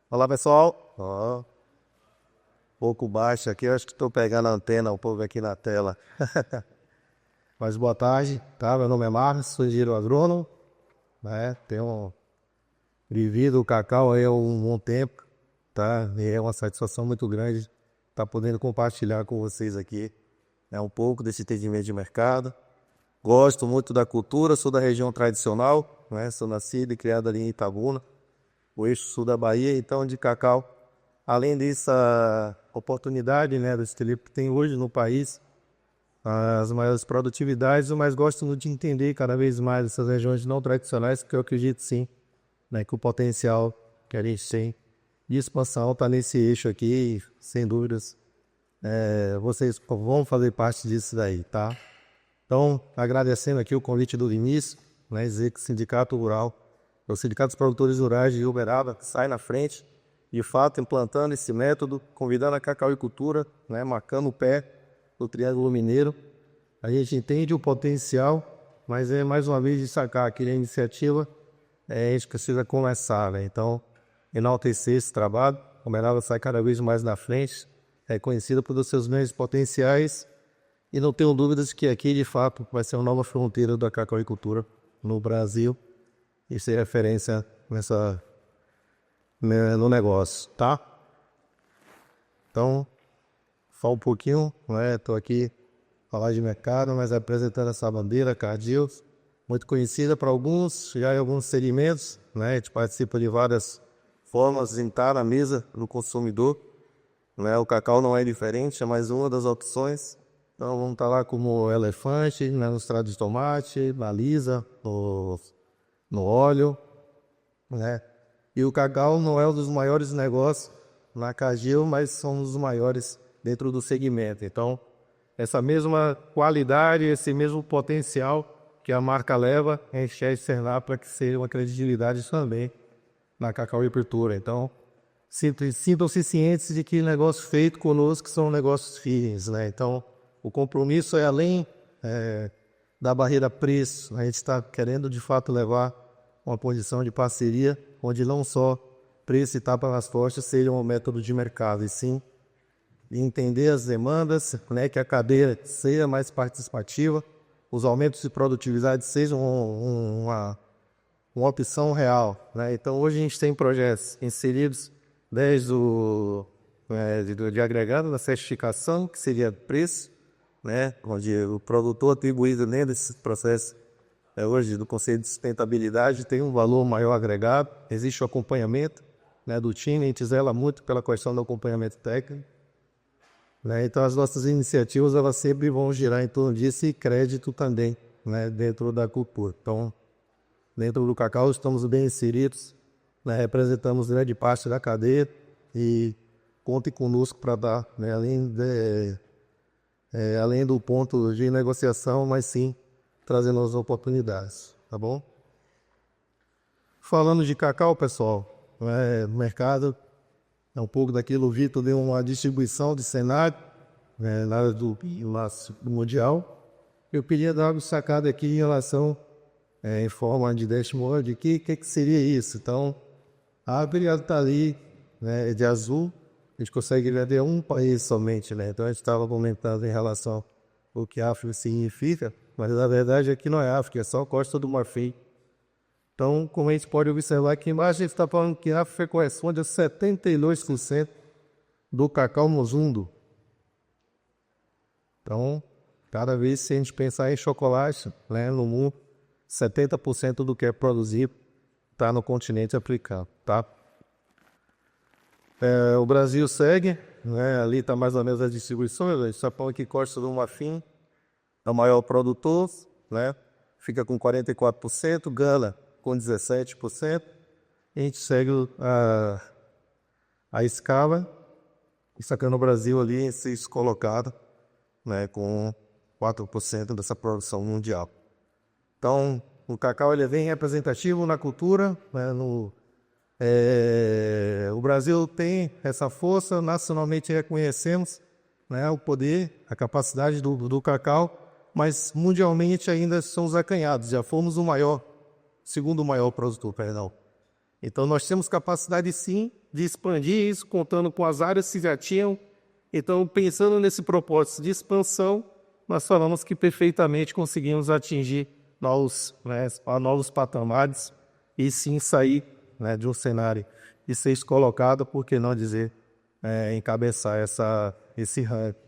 Olá, pessoal. Ó, um pouco baixo aqui, eu acho que estou pegando a antena, o povo aqui na tela. Mas boa tarde, tá? Meu nome é Marcos, sou engenheiro agrônomo, né? Tenho vivido o cacau aí há um bom tempo, tá? E é uma satisfação muito grande estar podendo compartilhar com vocês aqui, né, um pouco desse entendimento de mercado. Gosto muito da cultura, sou da região tradicional, né? Sou nascido e criado ali em Itabuna, o eixo sul da Bahia, então de cacau. Além dessa oportunidade, né, desse que tem hoje no país, as maiores produtividades, eu mais gosto muito de entender cada vez mais essas regiões não tradicionais, porque eu acredito sim, né, que o potencial que a gente tem de expansão está nesse eixo aqui, sem dúvidas. Vocês vão fazer parte disso daí, tá? Então, agradecendo aqui o convite do Vinícius, né, dizer que o Sindicato Rural, é o Sindicato dos Produtores Rurais de Uberaba, que sai na frente, de fato, implantando esse método, convidando a cacauicultura, né, marcando o pé do Triângulo Mineiro. A gente entende o potencial, mas é mais uma vez destacar que a iniciativa a gente precisa começar, né? Então, enaltecer esse trabalho, a Uberaba sai cada vez mais na frente, é conhecida por seus grandes potenciais e não tenho dúvidas que aqui, de fato, vai ser uma nova fronteira da cacauicultura no Brasil e ser referência no negócio, tá? Então, fala um pouquinho, né? Estou aqui falar de mercado, mas apresentando essa bandeira, Cardil, muito conhecida para alguns, já em alguns segmentos, né? A gente participa de várias formas de estar na mesa do consumidor, né? O cacau não é diferente, é mais uma das opções. Então vamos estar lá como elefante, né? No extrato de tomate, na lisa, no óleo, né? E o cacau não é um dos maiores negócios na Cagil, mas são os maiores dentro do segmento. Então, essa mesma qualidade, esse mesmo potencial que a marca leva, a gente quer externar para que seja uma credibilidade também na cacauicultura. Então, sintam-se cientes de que negócios feitos conosco são negócios firmes, né? Então, o compromisso é além da barreira preço. A gente está querendo, de fato, levar uma posição de parceria, onde não só preço e tapa nas costas sejam um método de mercado, e sim entender as demandas, né, que a cadeia seja mais participativa, os aumentos de produtividade sejam uma opção real, né? Então, hoje a gente tem projetos inseridos desde de agregado da certificação, que seria preço, né, onde o produtor atribuído dentro desse processo hoje do Conselho de Sustentabilidade tem um valor maior agregado, existe o acompanhamento, né, do time, a gente zela muito pela questão do acompanhamento técnico, né, então as nossas iniciativas elas sempre vão girar em torno disso e crédito também, né, dentro da cultura. Então, dentro do cacau estamos bem inseridos, né, representamos grande parte da cadeia e contem conosco para dar, né, além do ponto de negociação, mas sim trazendo as oportunidades, tá bom? Falando de cacau, pessoal, no mercado é um pouco daquilo. O Vitor deu uma distribuição de cenário, na área do mundial. Eu queria dar uma sacada aqui em relação, em forma de dashboard, de que seria isso. Então, a África está ali, né, de azul, a gente consegue ver um país somente, né? Então a gente estava comentando em relação ao que África significa, mas na verdade aqui não é África, é só a Costa do Marfim. Então, como a gente pode observar aqui embaixo, a gente está falando que a África corresponde a 72% do cacau no mundo. Então, cada vez que a gente pensar em chocolate, né, no mundo, 70% do que é produzido está no continente africano, tá? O Brasil segue, né, ali está mais ou menos as distribuições. A gente está falando que Costa do Marfim é o maior produtor, né, fica com 44%, Gana com 17%, a gente segue a escala, e sacando o Brasil ali em sexto colocado, né, com 4% dessa produção mundial. Então, o cacau ele é bem representativo na cultura, né, o Brasil tem essa força, nacionalmente reconhecemos, né, o poder, a capacidade do cacau, mas mundialmente ainda somos acanhados, já fomos o segundo maior produtor, perdão. Então, nós temos capacidade, sim, de expandir isso, contando com as áreas que já tinham. Então, pensando nesse propósito de expansão, nós falamos que perfeitamente conseguimos atingir novos patamares e, sim, sair, né, de um cenário de sexto colocado, por que não dizer, encabeçar esse ranking.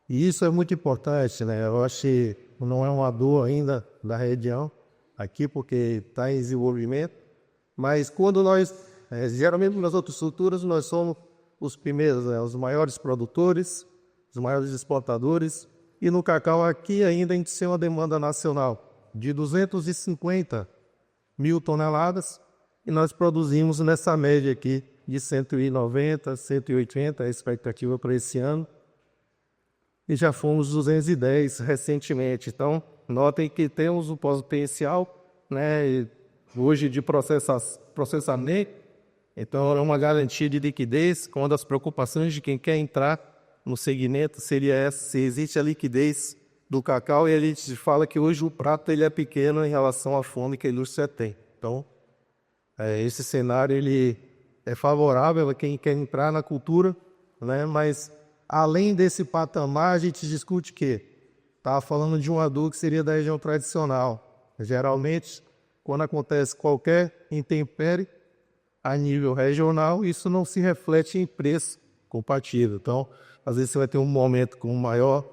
E isso é muito importante, né? Eu acho que não é uma dor ainda da região aqui, porque está em desenvolvimento, mas quando nós, geralmente nas outras estruturas, nós somos os primeiros, né? Os maiores produtores, os maiores exportadores, e no cacau aqui ainda a gente tem uma demanda nacional de 250 mil toneladas, e nós produzimos nessa média aqui de 190, 180, a expectativa para esse ano, e já fomos 210 recentemente. Então, notem que temos um potencial, né, hoje de processamento, então é uma garantia de liquidez. Uma das preocupações de quem quer entrar no segmento seria essa, se existe a liquidez do cacau, e a gente fala que hoje o prato ele é pequeno em relação à fome que a indústria tem. Então, esse cenário ele é favorável a quem quer entrar na cultura, né, mas além desse patamar, a gente discute que estava falando de um adubo que seria da região tradicional. Geralmente, quando acontece qualquer intempérie a nível regional, isso não se reflete em preço compatível. Então, às vezes você vai ter um momento com maior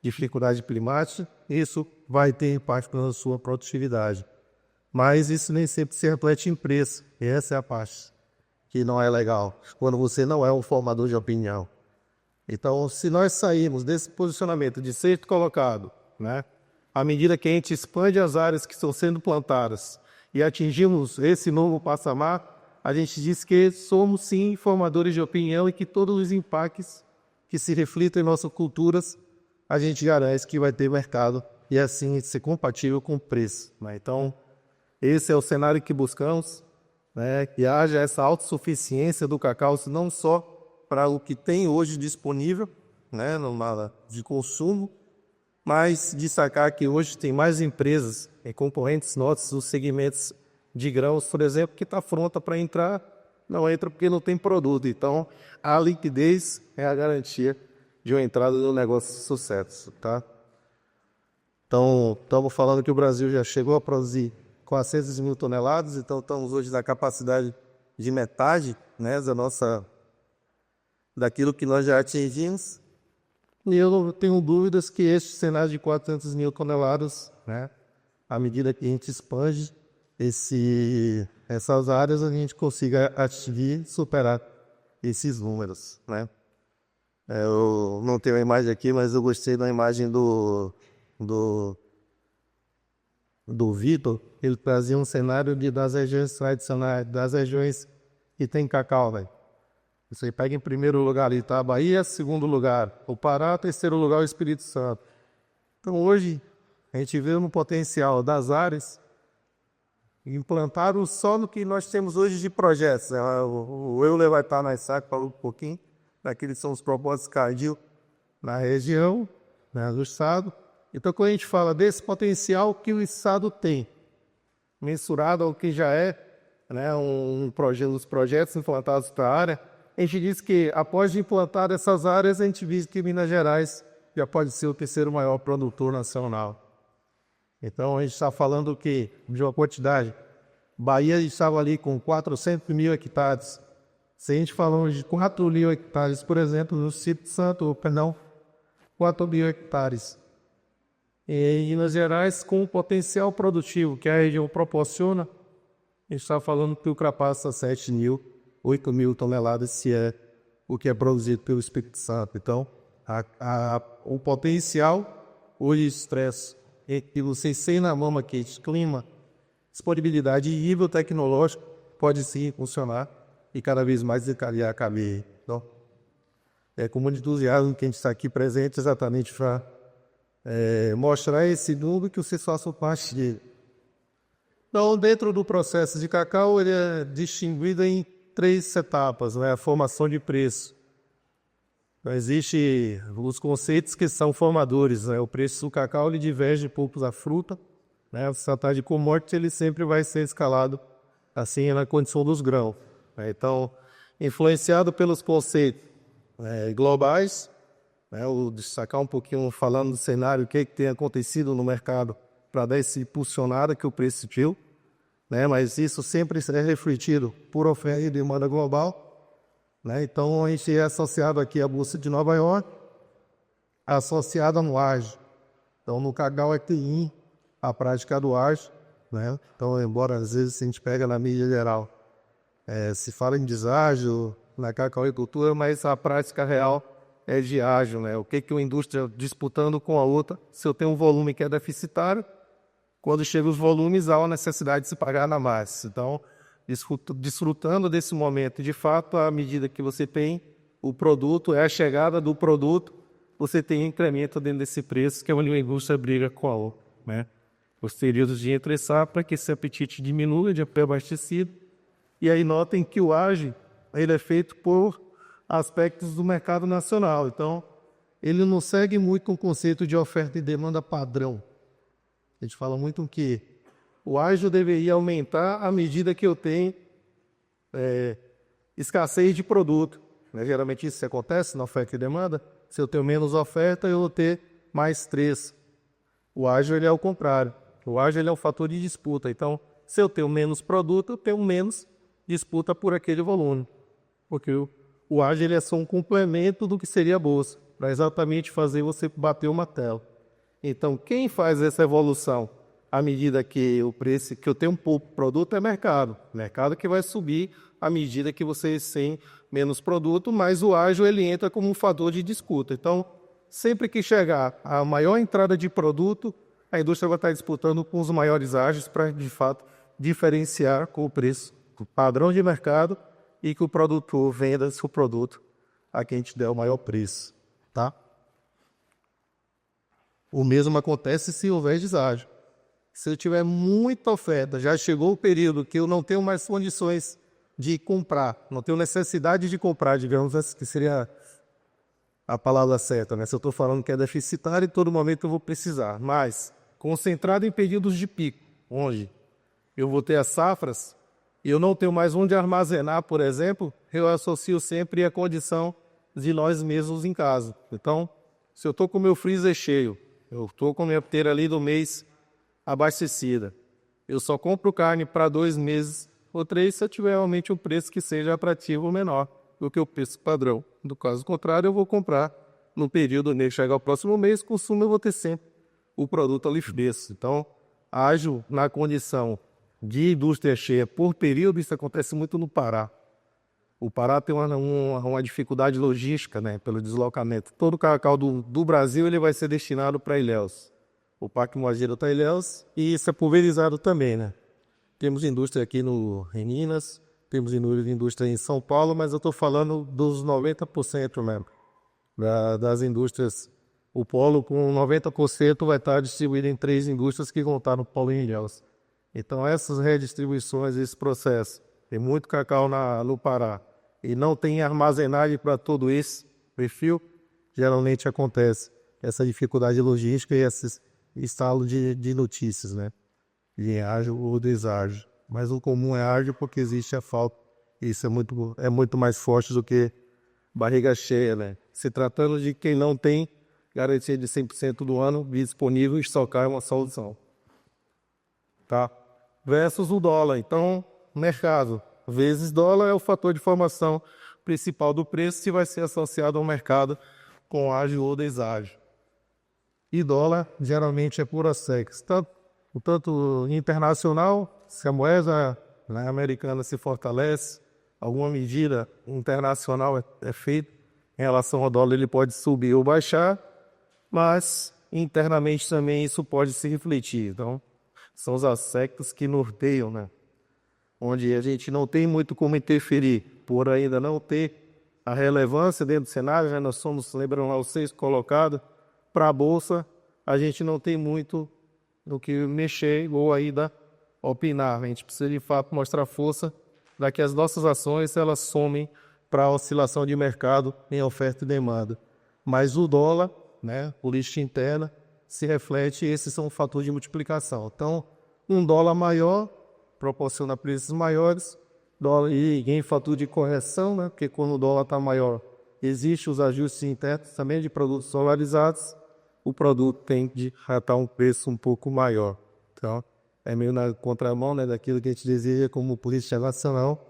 dificuldade climática, isso vai ter impacto na sua produtividade. Mas isso nem sempre se reflete em preço. E essa é a parte que não é legal, quando você não é um formador de opinião. Então, se nós sairmos desse posicionamento de sexto colocado, né, à medida que a gente expande as áreas que estão sendo plantadas e atingimos esse novo patamar, a gente diz que somos sim formadores de opinião e que todos os impactos que se reflitam em nossas culturas, a gente garante que vai ter mercado e assim ser compatível com o preço, né? Então, esse é o cenário que buscamos, né, que haja essa autossuficiência do cacau, não só para o que tem hoje disponível, né, de consumo, mas destacar que hoje tem mais empresas em concorrentes nossos, os segmentos de grãos, por exemplo, que está pronta para entrar, não entra porque não tem produto. Então, a liquidez é a garantia de uma entrada no negócio de sucesso, tá? Então, estamos falando que o Brasil já chegou a produzir 400 mil toneladas, então estamos hoje na capacidade de metade, né, daquilo que nós já atingimos. E eu não tenho dúvidas que este cenário de 400 mil toneladas, né, à medida que a gente expande essas áreas, a gente consiga atingir, superar esses números, né. Eu não tenho a imagem aqui, mas eu gostei da imagem do Vitor. Ele trazia um cenário das regiões tradicionais, das regiões que tem cacau, velho. Você pega em primeiro lugar ali, tá? A Bahia, segundo lugar o Pará, terceiro lugar o Espírito Santo. Então hoje a gente vê no potencial das áreas implantar só no que nós temos hoje de projetos, né? O Euler vai estar na SAC, falou um pouquinho, daqueles são os propósitos CARDIL na região, né, do Estado. Então quando a gente fala desse potencial que o Estado tem, mensurado ao que já é, né, os projetos implantados para a área, a gente diz que, após de implantar essas áreas, a gente diz que Minas Gerais já pode ser o terceiro maior produtor nacional. Então, a gente está falando que, de uma quantidade, Bahia estava ali com 400 mil hectares. Se a gente falou de 4 mil hectares, por exemplo, no Espírito Santo, 4 mil hectares. Em Minas Gerais, com o potencial produtivo que a região proporciona, a gente está falando que ultrapassa 7 mil, 8 mil toneladas, se é o que é produzido pelo Espírito Santo. Então, o potencial, o estresse, que vocês têm na mão aqui, clima, disponibilidade e nível tecnológico, pode sim funcionar e cada vez mais desencadear a cadeia. Então, é com muito entusiasmo que a gente está aqui presente exatamente para mostrar esse número que vocês façam parte dele. Então, dentro do processo de cacau, ele é distinguido em 3 etapas, né? A formação de preço. Então, existem os conceitos que são formadores, né? O preço do cacau ele diverge um pouco da fruta, né? Se tratar de commodity, ele sempre vai ser escalado assim na condição dos grãos, né? Então, influenciado pelos conceitos globais, né, o destacar um pouquinho falando do cenário, o que tem acontecido no mercado para dar esse impulsionada que o preço subiu, né? Mas isso sempre é refletido por oferta e demanda global, né? Então a gente é associado aqui à Bolsa de Nova York, associada no ágio. Então no cacau é clean a prática do ágio, né? Então, embora às vezes a gente pega na mídia geral, se fala em deságio na cacauicultura, mas a prática real é de ágio, né? O que uma indústria disputando com a outra, se eu tenho um volume que é deficitário, quando chegam os volumes, há uma necessidade de se pagar na massa. Então, desfrutando desse momento, de fato, à medida que você tem o produto, é a chegada do produto, você tem um incremento dentro desse preço, que é onde a indústria briga com a outra, né? Os períodos de entre safra, que esse apetite diminua de abastecido. E aí notem que o ágio, ele é feito por aspectos do mercado nacional. Então, ele não segue muito com o conceito de oferta e demanda padrão. A gente fala muito que o ágio deveria aumentar à medida que eu tenho escassez de produto, né? Geralmente isso acontece na oferta e demanda. Se eu tenho menos oferta, eu vou ter mais preço. O ágio ele é o contrário. O ágio ele é um fator de disputa. Então, se eu tenho menos produto, eu tenho menos disputa por aquele volume. Porque o ágio ele é só um complemento do que seria a bolsa, para exatamente fazer você bater uma tela. Então, quem faz essa evolução à medida que o preço, que eu tenho um pouco produto, é mercado. Mercado que vai subir à medida que vocês têm menos produto, mas o ágio ele entra como um fator de disputa. Então, sempre que chegar a maior entrada de produto, a indústria vai estar disputando com os maiores ágios para, de fato, diferenciar com o preço, o padrão de mercado e que o produtor venda seu produto a quem te der o maior preço, tá? O mesmo acontece se houver deságio. Se eu tiver muita oferta, já chegou o período que eu não tenho mais condições de comprar, não tenho necessidade de comprar, digamos, que seria a palavra certa, né? Se eu estou falando que é deficitário, em todo momento eu vou precisar, mas concentrado em períodos de pico, onde eu vou ter as safras e eu não tenho mais onde armazenar, por exemplo, eu associo sempre a condição de nós mesmos em casa. Então, se eu estou com o meu freezer cheio, eu estou com a minha pteira ali do mês abastecida, eu só compro carne para 2 meses ou 3 se eu tiver realmente um preço que seja atrativo ou menor do que o preço padrão. No caso contrário, eu vou comprar no período, nem chegar ao próximo mês, consumo eu vou ter sempre o produto ali fresco. Então, ágio na condição de indústria cheia por período, isso acontece muito no Pará. O Pará tem uma dificuldade logística, né, pelo deslocamento. Todo o cacau do Brasil ele vai ser destinado para Ilhéus. O Parque Moageiro está em Ilhéus e isso é pulverizado também, né? Temos indústria aqui em Minas, temos indústria em São Paulo, mas eu estou falando dos 90% mesmo, das indústrias. O polo com 90% vai estar distribuído em 3 indústrias que vão estar no polo em Ilhéus. Então essas redistribuições, esse processo, tem muito cacau no Pará e não tem armazenagem para todo esse perfil, geralmente acontece essa dificuldade logística e esse estalo de notícias, né? De ágio ou deságio. Mas o comum é ágio porque existe a falta. Isso é muito mais forte do que barriga cheia, né? Se tratando de quem não tem garantia de 100% do ano disponível, estocar é uma solução. Tá? Versus o dólar. Então, mercado vezes dólar é o fator de formação principal do preço se vai ser associado ao mercado com ágio ou deságio. E dólar geralmente é pura sex. Tanto internacional, se a moeda, né, americana se fortalece, alguma medida internacional é feita em relação ao dólar, ele pode subir ou baixar, mas internamente também isso pode se refletir. Então, são os aspectos que norteiam, né? Onde a gente não tem muito como interferir, por ainda não ter a relevância dentro do cenário, já nós somos, lembram lá, os 6 colocados, para a Bolsa, a gente não tem muito no que mexer ou ainda opinar. A gente precisa, de fato, mostrar força para que as nossas ações elas somem para a oscilação de mercado em oferta e demanda. Mas o dólar, né, o lixo interna, se reflete, esses são um fator de multiplicação. Então, um dólar maior proporciona preços maiores, dólar, e em fator de correção, né? Porque quando o dólar está maior, existem os ajustes internos também de produtos dolarizados, o produto tem de ratar um preço um pouco maior. Então, é meio na contramão, né, daquilo que a gente deseja como política nacional,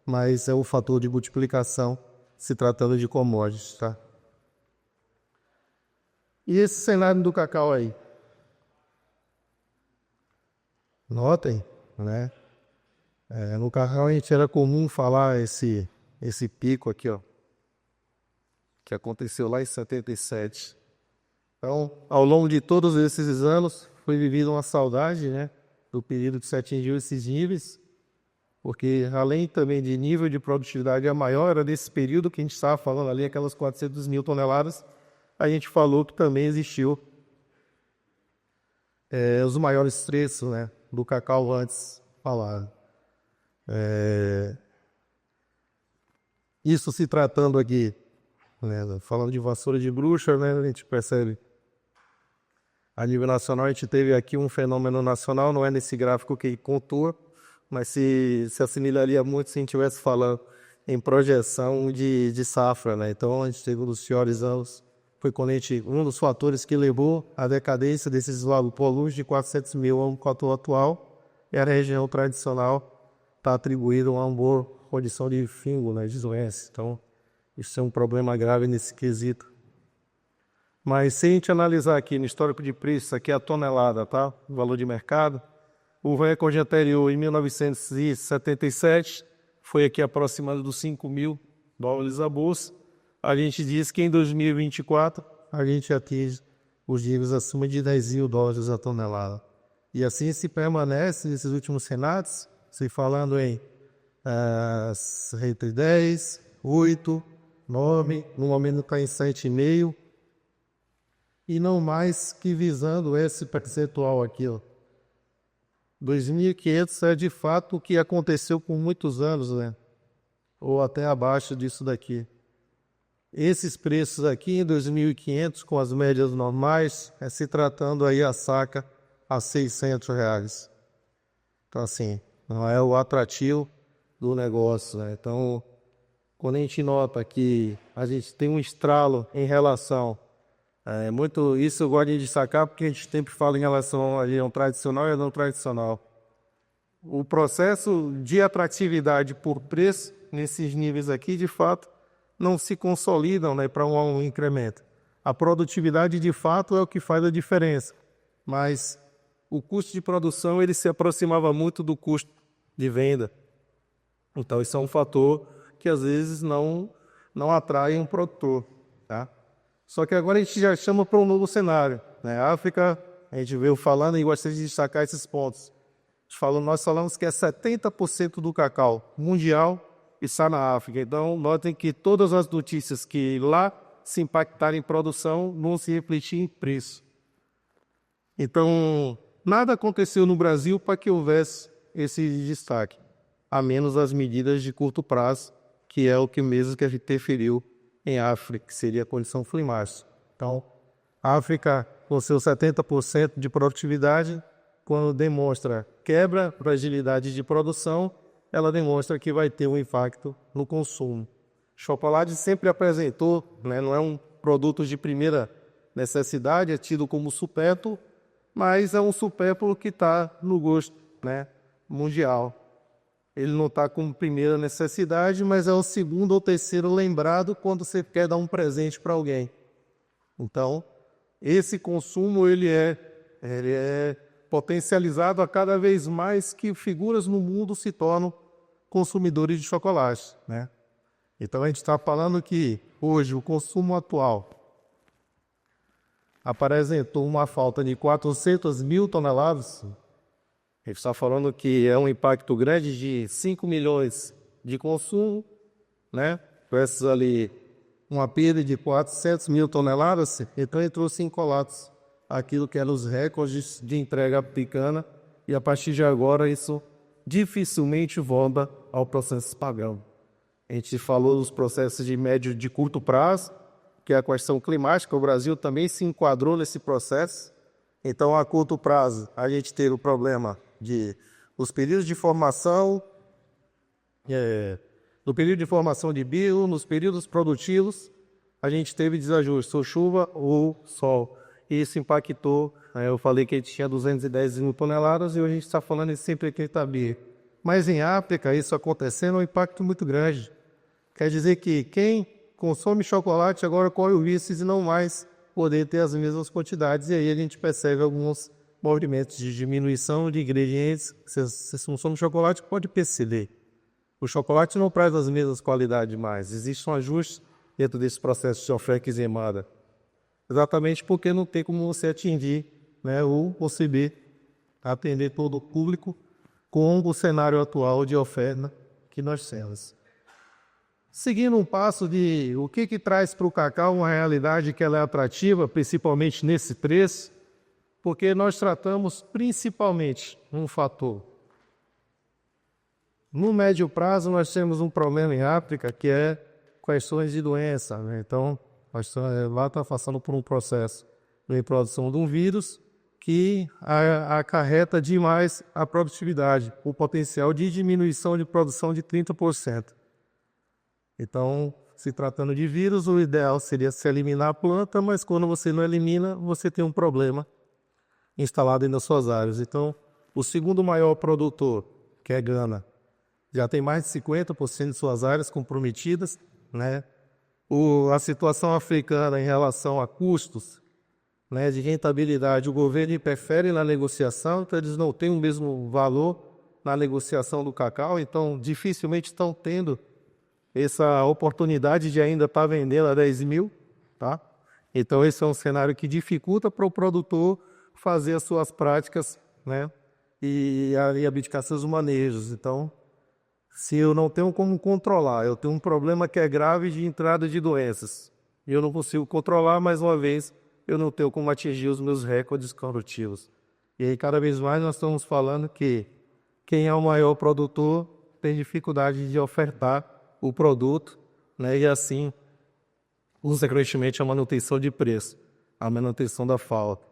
mas é o fator de multiplicação se tratando de commodities, tá? E esse cenário do cacau aí? Notem, né? No cacau a gente era comum falar esse pico aqui, ó, que aconteceu lá em 77. Então, ao longo de todos esses anos, foi vivida uma saudade, né, do período que se atingiu esses níveis, porque além também de nível de produtividade a maior, era desse período que a gente estava falando ali, aquelas 400 mil toneladas, a gente falou que também existiu os maiores preços, né, do cacau antes falado. Isso se tratando aqui, né, falando de vassoura de bruxa, né, a gente percebe. A nível nacional, a gente teve aqui um fenômeno nacional, não é nesse gráfico que contou, mas se assimilaria muito se a gente estivesse falando em projeção de safra, né? Então, a gente teve um dos piores anos, foi quando um dos fatores que levou à decadência desses pólus de 400 mil ao coto atual, era a região tradicional, está atribuída a uma boa condição de fungo, né, de doença. Então, isso é um problema grave nesse quesito. Mas se a gente analisar aqui no histórico de preços, aqui é a tonelada, tá? O valor de mercado. O recorde anterior, em 1977, foi aqui aproximado dos 5 mil dólares a bolsa. A gente diz que em 2024 a gente atinge os níveis acima de 10 mil dólares a tonelada. E assim se permanece nesses últimos cenários, se falando em entre 10, 8, 9, no momento está em 7,5, e não mais que visando esse percentual aqui, ó. 2.500 é de fato o que aconteceu por muitos anos, né? Ou até abaixo disso daqui. Esses preços aqui em 2.500, com as médias normais, se tratando aí a saca a R$600. Então, assim, não é o atrativo do negócio, né? Então, quando a gente nota que a gente tem um estralo em relação... isso eu gosto de destacar porque a gente sempre fala em relação a região tradicional e a não tradicional. O processo de atratividade por preço, nesses níveis aqui, de fato, não se consolidam, né, para um incremento. A produtividade, de fato, é o que faz a diferença. Mas o custo de produção ele se aproximava muito do custo de venda. Então, isso é um fator que, às vezes, não atrai um produtor, tá? Só que agora a gente já chama para um novo cenário, né? A África, a gente veio falando e gostaria de destacar esses pontos. Nós falamos que é 70% do cacau mundial está na África. Então, notem que todas as notícias que lá se impactarem em produção vão se refletir em preço. Então, nada aconteceu no Brasil para que houvesse esse destaque, a menos as medidas de curto prazo, que é o que mesmo que a gente interferiu em África, que seria a condição climática. Então, a África, com seus 70% de produtividade, quando demonstra quebra, fragilidade de produção, ela demonstra que vai ter um impacto no consumo. Chocolate sempre apresentou, né, não é um produto de primeira necessidade, é tido como supérfluo, mas é um supérfluo que está no gosto, né, mundial. Ele não está como primeira necessidade, mas é o segundo ou terceiro lembrado quando você quer dar um presente para alguém. Então, esse consumo ele é potencializado a cada vez mais que figuras no mundo se tornam consumidores de chocolate, né? Então, a gente está falando que hoje o consumo atual apresentou uma falta de 400 mil toneladas. A gente está falando que é um impacto grande de 5 milhões de consumo, né? Versus ali uma perda de 400 mil toneladas, então entrou-se em colapso aquilo que eram os recordes de entrega africana, e a partir de agora isso dificilmente volta ao processo padrão. A gente falou dos processos de médio de curto prazo, que é a questão climática, o Brasil também se enquadrou nesse processo. Então, a curto prazo, a gente teve o problema de Os períodos de formação, no período de formação de bio, nos períodos produtivos, a gente teve desajuste, ou chuva ou sol. E isso impactou, eu falei que a gente tinha 210 mil toneladas e hoje a gente está falando em 180 mil. Mas em África, isso acontecendo é um impacto muito grande. Quer dizer que quem consome chocolate agora corre o risco de não mais poder ter as mesmas quantidades. E aí a gente percebe alguns movimentos de diminuição de ingredientes. Se você consome chocolate, pode perceber. O chocolate não traz as mesmas qualidades mais. Existe um ajuste dentro desse processo de oferta e demanda. Exatamente porque não tem como você atingir, ou conseguir atender todo o público com o cenário atual de oferta que nós temos. Seguindo um passo de o que traz para o cacau uma realidade que ela é atrativa, principalmente nesse preço, porque nós tratamos principalmente um fator. No médio prazo, nós temos um problema em África que é questões de doença. Então, lá está passando por um processo de introdução de um vírus que acarreta demais a produtividade, o potencial de diminuição de produção de 30%. Então, se tratando de vírus, o ideal seria se eliminar a planta, mas quando você não elimina, você tem um problema instalado aí nas suas áreas. Então, o segundo maior produtor, que é Gana, já tem mais de 50% de suas áreas comprometidas, A situação africana em relação a custos, de rentabilidade, o governo interfere na negociação, então eles não têm o mesmo valor na negociação do cacau, então dificilmente estão tendo essa oportunidade de ainda estar vendendo a 10 mil, tá? Então esse é um cenário que dificulta para o produtor fazer as suas práticas, e abdicar seus manejos. Então, se eu não tenho como controlar, eu tenho um problema que é grave de entrada de doenças, e eu não consigo controlar, mais uma vez, eu não tenho como atingir os meus recordes produtivos. E aí, cada vez mais, nós estamos falando que quem é o maior produtor tem dificuldade de ofertar o produto, e assim, consequentemente, a manutenção de preço, a manutenção da falta.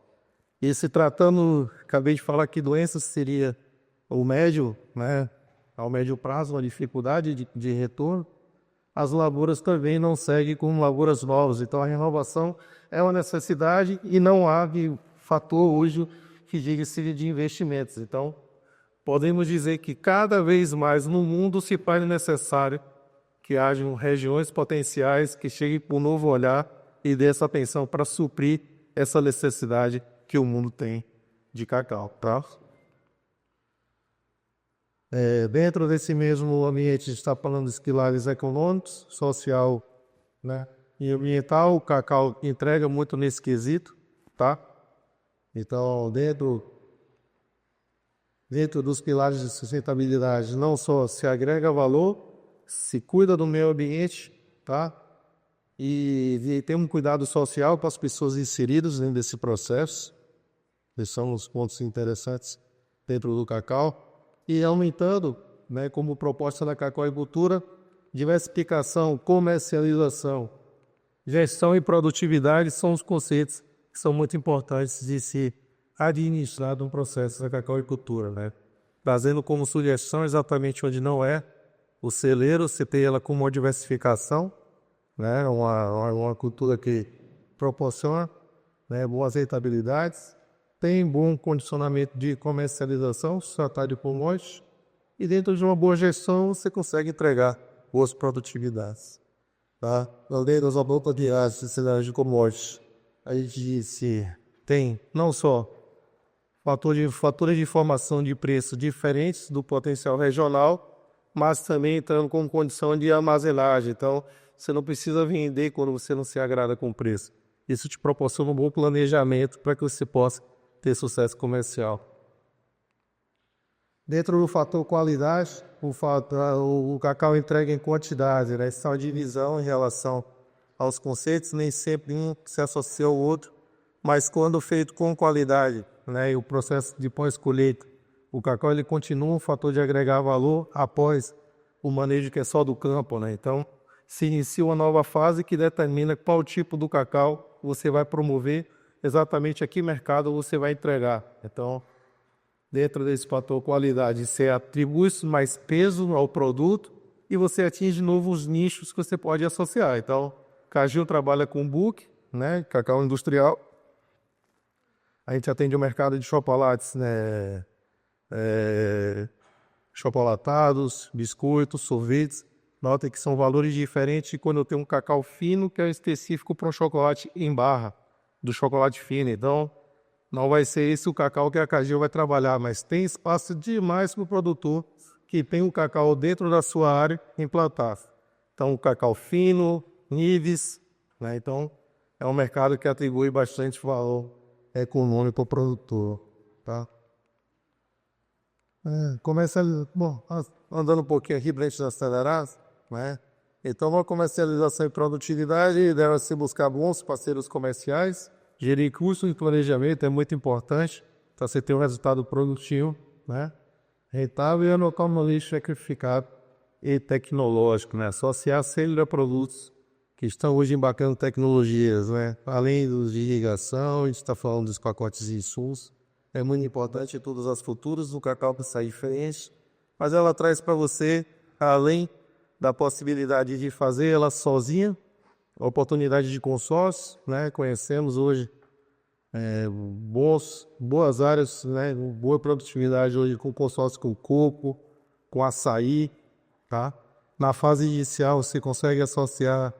E se tratando, acabei de falar que doenças seria o médio, ao médio prazo, uma dificuldade de retorno, as lavouras também não seguem como lavouras novas. Então, a renovação é uma necessidade e não há fator hoje que diga-se de investimentos. Então, podemos dizer que cada vez mais no mundo se faz necessário que hajam regiões potenciais que cheguem com um novo olhar e dê essa atenção para suprir essa necessidade que o mundo tem de cacau, tá? Dentro desse mesmo ambiente, a gente está falando dos pilares econômicos, social, e ambiental. O cacau entrega muito nesse quesito, tá? Então, dentro dos pilares de sustentabilidade, não só se agrega valor, se cuida do meio ambiente, tá? E tem um cuidado social para as pessoas inseridas dentro desse processo. Esses são os pontos interessantes dentro do cacau. E aumentando, como proposta da cacauicultura, diversificação, comercialização, gestão e produtividade são os conceitos que são muito importantes de se administrar no processo da cacauicultura, Trazendo como sugestão exatamente onde não é o celeiro, você tem ela como uma diversificação, uma cultura que proporciona boas rentabilidades, tem bom condicionamento de comercialização, se tratar de commodities, e dentro de uma boa gestão você consegue entregar boas produtividades. Tá? Além das oportunidades de cenário de commodities, a gente disse, tem não só fatores de formação de preço diferentes do potencial regional, mas também entrando com condição de armazenagem. Então, você não precisa vender quando você não se agrada com o preço. Isso te proporciona um bom planejamento para que você possa ter sucesso comercial. Dentro do fator qualidade, o cacau entrega em quantidade, Essa é uma divisão em relação aos conceitos, nem sempre um se associa ao outro, mas quando feito com qualidade, e o processo de pós-colheita, o cacau ele continua um fator de agregar valor após o manejo que é só do campo, Então, se inicia uma nova fase que determina qual tipo do cacau você vai promover, exatamente a que mercado você vai entregar. Então, Dentro desse fator qualidade, você atribui mais peso ao produto e você atinge novos nichos que você pode associar. Então, Caju trabalha com book, né, cacau industrial. A gente atende o mercado de chocolates, né, chocolatados, biscoitos, sorvetes. Notem que são valores diferentes quando eu tenho um cacau fino, que é específico para um chocolate em barra, do chocolate fino. Então, não vai ser esse o cacau que a Caju vai trabalhar, mas tem espaço demais para o produtor que tem o cacau dentro da sua área implantar. Então, o cacau fino, níveis, né? Então, é um mercado que atribui bastante valor econômico ao produtor, tá? Bom, andando um pouquinho aqui para a gente acelerar, né? Então, a comercialização e produtividade deve-se buscar bons parceiros comerciais. Gerir custo e planejamento é muito importante para você ter um resultado produtivo, né? Rentável e economicamente sacrificado e tecnológico, né? Associar a produtos que estão hoje embarcando tecnologias, né? Além dos de irrigação, a gente está falando dos pacotes de insumos. É muito importante todas as futuras do cacau para sair diferente, mas ela traz para você, além da possibilidade de fazer ela sozinha, oportunidade de consórcio, né? Conhecemos hoje boas áreas, né? Boa produtividade hoje com consórcio com coco, com açaí, tá? Na fase inicial você consegue associar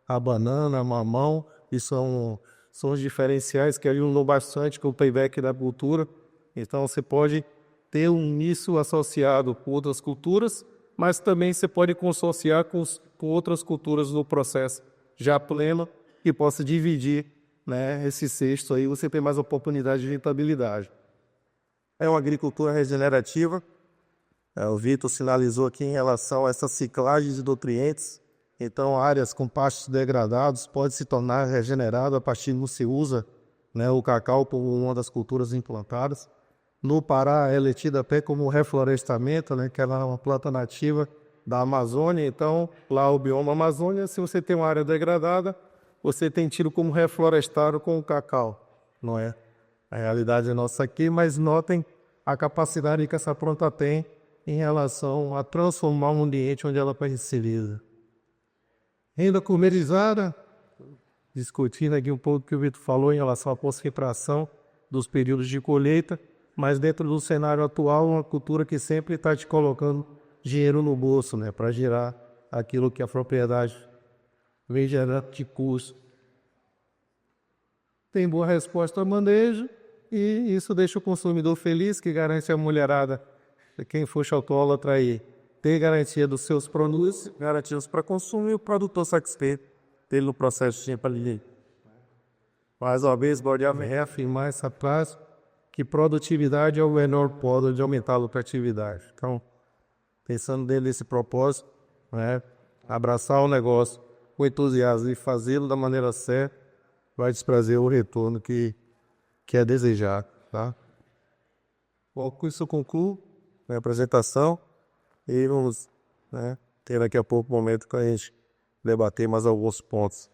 a banana, a mamão, e são os diferenciais que ajudam bastante com o payback da cultura. Então você pode ter isso associado com outras culturas, mas também você pode consorciar com outras culturas no processo já pleno que possa dividir, né, esse cesto aí, você tem mais oportunidade de rentabilidade. É uma agricultura regenerativa. O Vitor sinalizou aqui em relação a essas ciclagens de nutrientes. Então, áreas com pastos degradados podem se tornar regeneradas a partir do que se usa, né, o cacau como uma das culturas implantadas. No Pará é tida até como reflorestamento, né, que ela é uma planta nativa da Amazônia. Então, lá o bioma Amazônia, se você tem uma área degradada, você tem tido como reflorestado com o cacau, não é? A realidade é nossa aqui, mas notem a capacidade que essa planta tem em relação a transformar um ambiente onde ela foi inserida. Renda comercializada, discutindo aqui um pouco o que o Vitor falou em relação à concentração dos períodos de colheita, mas dentro do cenário atual, uma cultura que sempre está te colocando dinheiro no bolso, né, para gerar aquilo que a propriedade vem gerando de custo. Tem boa resposta ao manejo e isso deixa o consumidor feliz, que garante a mulherada, quem for chocolatra aí, ter garantia dos seus produtos, garantias para consumo e o produtor satisfeito dele no processo de ali. Mais uma vez, Bordiam reafirmar essa frase, que produtividade é o menor modo de aumentar a lucratividade. Então, pensando dentro desse propósito, né, abraçar o negócio com entusiasmo e fazê-lo da maneira certa, vai te trazer o retorno que é desejado, tá? Bom, com isso eu concluo a minha apresentação e vamos, né, ter daqui a pouco um momento que a gente debater mais alguns pontos.